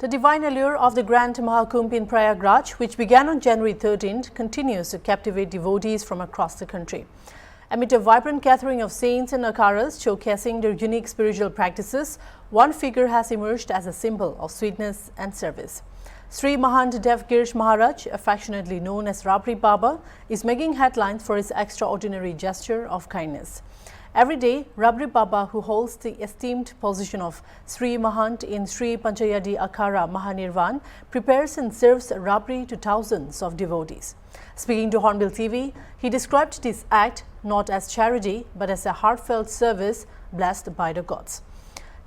The divine allure of the Grand Mahakumbh in Prayagraj, which began on January 13th, continues to captivate devotees from across the country. Amid a vibrant gathering of saints and akharas showcasing their unique spiritual practices, one figure has emerged as a symbol of sweetness and service. Sri Mahant Dev Girish Maharaj, affectionately known as Rabri Baba, is making headlines for his extraordinary gesture of kindness. Every day, Rabri Baba, who holds the esteemed position of Sri Mahant in Sri Panchayadi Akhara Mahanirvan, prepares and serves Rabri to thousands of devotees. Speaking to Hornbill TV, he described this act not as charity but as a heartfelt service blessed by the gods.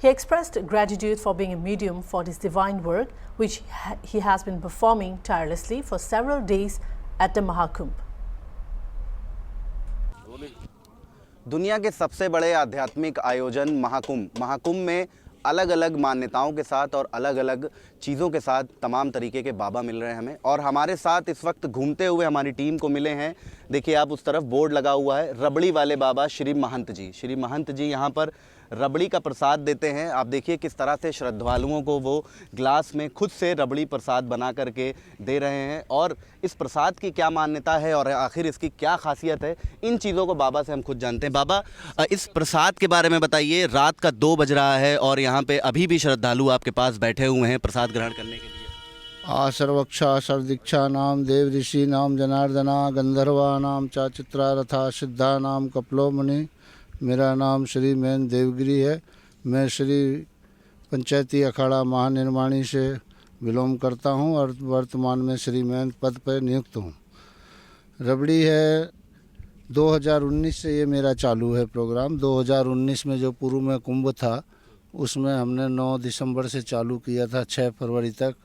He expressed gratitude for being a medium for this divine work, which he has been performing tirelessly for several days at the Mahakumbh. दुनिया के सबसे बड़े आध्यात्मिक आयोजन महाकुंभ में अलग अलग मान्यताओं के साथ और अलग अलग चीज़ों के साथ तमाम तरीके के बाबा मिल रहे हैं हमें। और हमारे साथ इस वक्त घूमते हुए हमारी टीम को मिले हैं। देखिए आप उस तरफ बोर्ड लगा हुआ है, रबड़ी वाले बाबा श्री महंत जी। श्री महंत जी यहाँ पर रबड़ी का प्रसाद देते हैं। आप देखिए किस तरह से श्रद्धालुओं को वो ग्लास में खुद से रबड़ी प्रसाद बना करके दे रहे हैं। और इस प्रसाद की क्या मान्यता है और आखिर इसकी क्या खासियत है, इन चीज़ों को बाबा से हम खुद जानते हैं। बाबा, इस प्रसाद के बारे में बताइए। रात का 2 बज रहा है और यहाँ पे अभी भी श्रद्धालु आपके पास बैठे हुए हैं प्रसाद ग्रहण करने के लिए। सर्वक्षा सर्दीक्षा नाम देव ऋषि नाम जनार्दना गंधर्वा नाम चा चित्रारथा सिद्धा नाम कपलो मुनि। मेरा नाम श्री मैन देवगिरी है। मैं श्री पंचायती अखाड़ा महानिर्माणी से विलोम करता हूं और वर्तमान में श्री मैन पद पर नियुक्त हूं। रबड़ी है 2019 से ये मेरा चालू है प्रोग्राम। 2019 में जो पूर्व में कुंभ था उसमें हमने 9 दिसंबर से चालू किया था 6 फरवरी तक।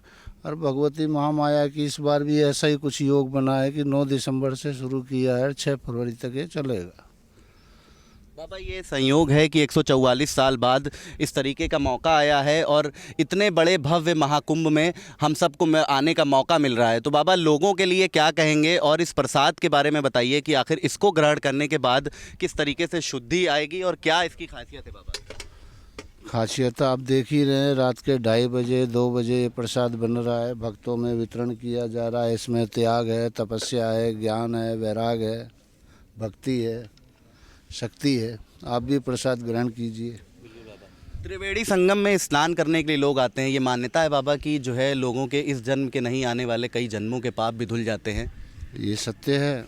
और भगवती महामाया की इस बार भी ऐसा ही कुछ योग बना है कि 9 दिसंबर से शुरू किया है, 6 फरवरी तक ये चलेगा। बाबा, ये संयोग है कि 144 साल बाद इस तरीके का मौका आया है और इतने बड़े भव्य महाकुंभ में हम सबको आने का मौका मिल रहा है। तो बाबा, लोगों के लिए क्या कहेंगे और इस प्रसाद के बारे में बताइए कि आखिर इसको ग्रहण करने के बाद किस तरीके से शुद्धि आएगी और क्या इसकी खासियत है। बाबा, खासियत आप देख ही रहे हैं, रात के 2:30 बजे 2 बजे ये प्रसाद बन रहा है, भक्तों में वितरण किया जा रहा है। इसमें त्याग है, तपस्या है, ज्ञान है, वैराग है, भक्ति है, शक्ति है। आप भी प्रसाद ग्रहण कीजिए। त्रिवेणी संगम में स्नान करने के लिए लोग आते हैं। ये मान्यता है बाबा की जो है लोगों के इस जन्म के नहीं आने वाले कई जन्मों के पाप भी धुल जाते हैं। ये सत्य है,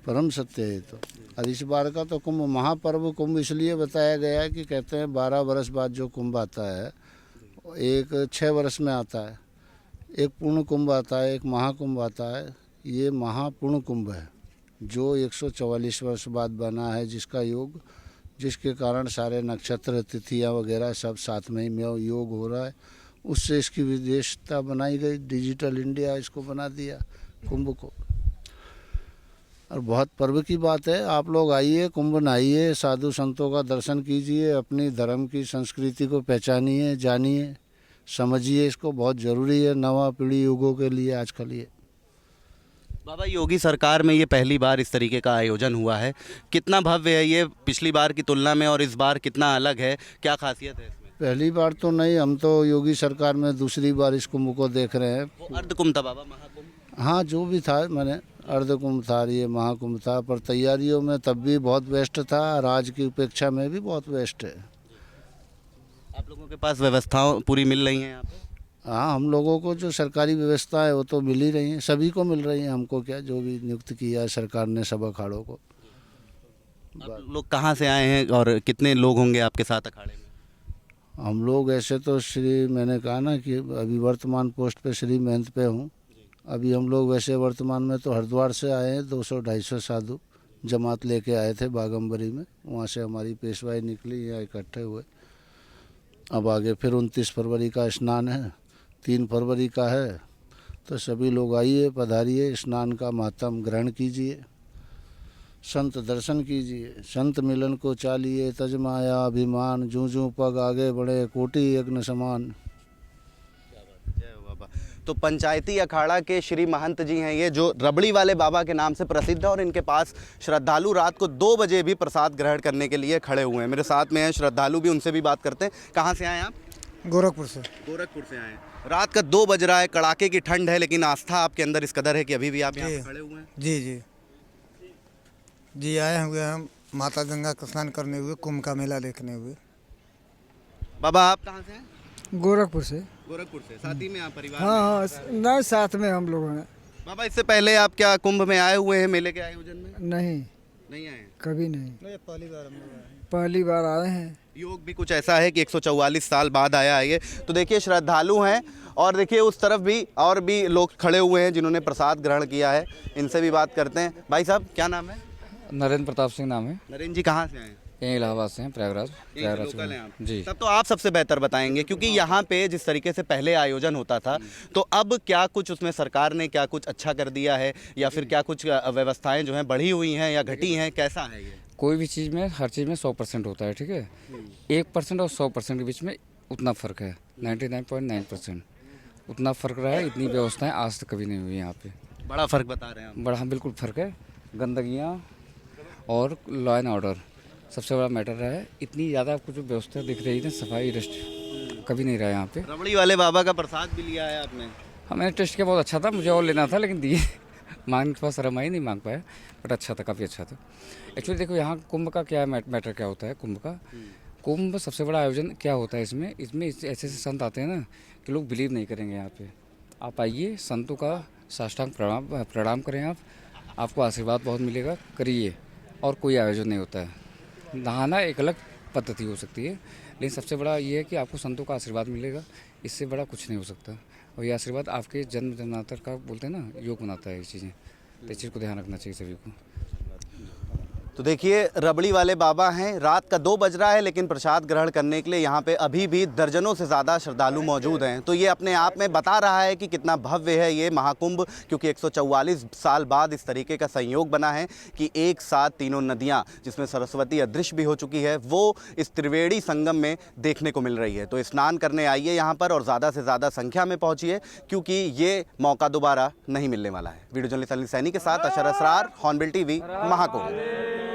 परम सत्य है। तो और इस बार का तो कुंभ महापर्व कुंभ इसलिए बताया गया है कि कहते हैं 12 वर्ष बाद जो कुंभ आता है, एक 6 वर्ष में आता है, एक पूर्ण कुंभ आता है, एक महाकुंभ आता है। ये महापूर्ण कुंभ है जो 144 वर्ष बाद बना है, जिसका योग, जिसके कारण सारे नक्षत्र तिथियां वगैरह सब साथ में ही योग हो रहा है। उससे इसकी विशेषता बनाई गई। डिजिटल इंडिया इसको बना दिया कुंभ को। और बहुत पर्व की बात है। आप लोग आइए, कुंभ नहाइए, साधु संतों का दर्शन कीजिए, अपनी धर्म की संस्कृति को पहचानिए, जानिए, समझिए। इसको बहुत ज़रूरी है नवा पीढ़ी युगों के लिए आजकल। ये बाबा, योगी सरकार में ये पहली बार इस तरीके का आयोजन हुआ है। कितना भव्य है ये पिछली बार की तुलना में और इस बार कितना अलग है, क्या खासियत है इसमें? पहली बार तो नहीं, हम तो योगी सरकार में दूसरी बार इस कुंभ को देख रहे हैं। वो अर्धकुंभ था बाबा, महाकुंभ? हाँ, जो भी था, मैंने अर्धकुंभ था, ये महाकुंभ था। पर तैयारियों में तब भी बहुत व्यस्त था, आज की अपेक्षा में भी बहुत व्यस्त है। आप लोगों के पास व्यवस्थाएं पूरी मिल रही हैं यहाँ पे? हाँ, हम लोगों को जो सरकारी व्यवस्था है वो तो मिल ही रही है, सभी को मिल रही है। हमको क्या, जो भी नियुक्त किया है सरकार ने सब अखाड़ों को। आप लोग कहाँ से आए हैं और कितने लोग होंगे आपके साथ अखाड़े में? हम लोग ऐसे तो मैंने कहा ना कि अभी वर्तमान पोस्ट पे श्री महंत पे हूँ। अभी हम लोग वैसे वर्तमान में तो हरिद्वार से आए हैं। 200-250 साधु जमात लेके आए थे बागम्बरी में, वहाँ से हमारी पेशवाई निकली, यहाँ इकट्ठे हुए। अब आगे फिर 29 फरवरी का स्नान है, 3 फरवरी का है। तो सभी लोग आइए, पधारिए, स्नान का मातम ग्रहण कीजिए, संत दर्शन कीजिए, संत मिलन को चालिए, तजमाया अभिमान, जूं जूं पग आगे बढ़े, कोटि यज्ञ समान। जय बाबा। तो पंचायती अखाड़ा के श्री महंत जी हैं ये, जो रबड़ी वाले बाबा के नाम से प्रसिद्ध है और इनके पास श्रद्धालु रात को 2 बजे भी प्रसाद ग्रहण करने के लिए खड़े हुए हैं। मेरे साथ में हैं श्रद्धालु भी, उनसे भी बात करते हैं। कहाँ से आए आप? गोरखपुर से। गोरखपुर से आए हैं। रात का 2 बज रहा है, कड़ाके की ठंड है, लेकिन आस्था आपके अंदर इस कदर है कि अभी भी आप यहाँ पे खड़े हुए हैं। जी जी जी, आए हुए हम माता गंगा का स्नान करने हुए, कुंभ का मेला देखने हुए। बाबा आप कहाँ से हैं? गोरखपुर से। गोरखपुर से। साथ ही में आप परिवार हाँ हाँ, नहीं साथ में हम लोग हैं। बाबा इससे पहले आप क्या कुंभ में आए हुए हैं, मेले के आयोजन में? नहीं, नहीं आए हैं। कभी नहीं, पहली बार पहली बार आए हैं। योग भी कुछ ऐसा है कि 144 साल बाद आया है ये। तो देखिए श्रद्धालु हैं और देखिए उस तरफ भी और भी लोग खड़े हुए हैं जिन्होंने प्रसाद ग्रहण किया है। इनसे भी बात करते हैं। भाई साहब क्या नाम है? नरेंद्र प्रताप सिंह नाम है। नरेंद्र जी कहाँ से आए हैं? यहीं इलाहाबाद से हैं, प्रयागराज लोकल हैं आप? जी। तब तो आप सबसे बेहतर बताएंगे क्योंकि यहाँ पे जिस तरीके से पहले आयोजन होता था तो अब क्या कुछ उसमें सरकार ने क्या कुछ अच्छा कर दिया है या फिर क्या कुछ व्यवस्थाएं जो हैं बढ़ी हुई हैं या घटी हैं, कैसा है ये? कोई भी चीज़ में, हर चीज़ में 100% होता है, ठीक है। 1% और 100% के बीच में उतना फ़र्क है, 99.9% उतना फ़र्क रहा है। इतनी व्यवस्थाएं आज तक कभी नहीं हुई यहाँ पे। बड़ा फर्क बता रहे हैं आप। बड़ा, हाँ बिल्कुल फ़र्क है। गंदगियाँ और लॉ एंड ऑर्डर सबसे बड़ा मैटर रहा है। इतनी ज़्यादा आपको जो व्यवस्था दिख रही है, सफाई डस्ट कभी नहीं रहा यहाँ पे। रबड़ी वाले बाबा का प्रसाद भी लिया है आपने? हाँ, मैंने टेस्ट किया, बहुत अच्छा था। मुझे और लेना था लेकिन दिए मांगने के पास शर्म आई, नहीं मांग पाया, बट अच्छा था, काफ़ी अच्छा था। एक्चुअली देखो यहाँ कुंभ का क्या मैटर क्या होता है। कुंभ सबसे बड़ा आयोजन क्या होता है इसमें ऐसे ऐसे संत आते हैं ना कि लोग बिलीव नहीं करेंगे। यहाँ पे आप आइए, संतों का साष्टांग प्रणाम करें, आपको आशीर्वाद बहुत मिलेगा, करिए। और कोई आयोजन नहीं होता है। नहाना एक अलग पद्धति हो सकती है, लेकिन सबसे बड़ा ये है कि आपको संतों का आशीर्वाद मिलेगा। इससे बड़ा कुछ नहीं हो सकता। और ये आशीर्वाद आपके जन्म जन्मांतर का बोलते हैं ना, योग बनाता है ये चीज़ें। तो इस चीज़ को ध्यान रखना चाहिए सभी को। तो देखिए रबड़ी वाले बाबा हैं। रात का 2 बज रहा है लेकिन प्रसाद ग्रहण करने के लिए यहाँ पे अभी भी दर्जनों से ज़्यादा श्रद्धालु मौजूद हैं। तो ये अपने आप में बता रहा है कि कितना भव्य है ये महाकुंभ, क्योंकि 144 साल बाद इस तरीके का संयोग बना है कि एक साथ तीनों नदियाँ, जिसमें सरस्वती अदृश्य भी हो चुकी है, वो इस त्रिवेणी संगम में देखने को मिल रही है। तो स्नान करने आइए यहाँ पर और ज़्यादा से ज़्यादा संख्या में पहुँचिए क्योंकि ये मौका दोबारा नहीं मिलने वाला है। वीडियो जर्नलिस्ट अनिल सैनी के साथ अशर असरार, हॉर्नबिल टीवी, महाकुंभ।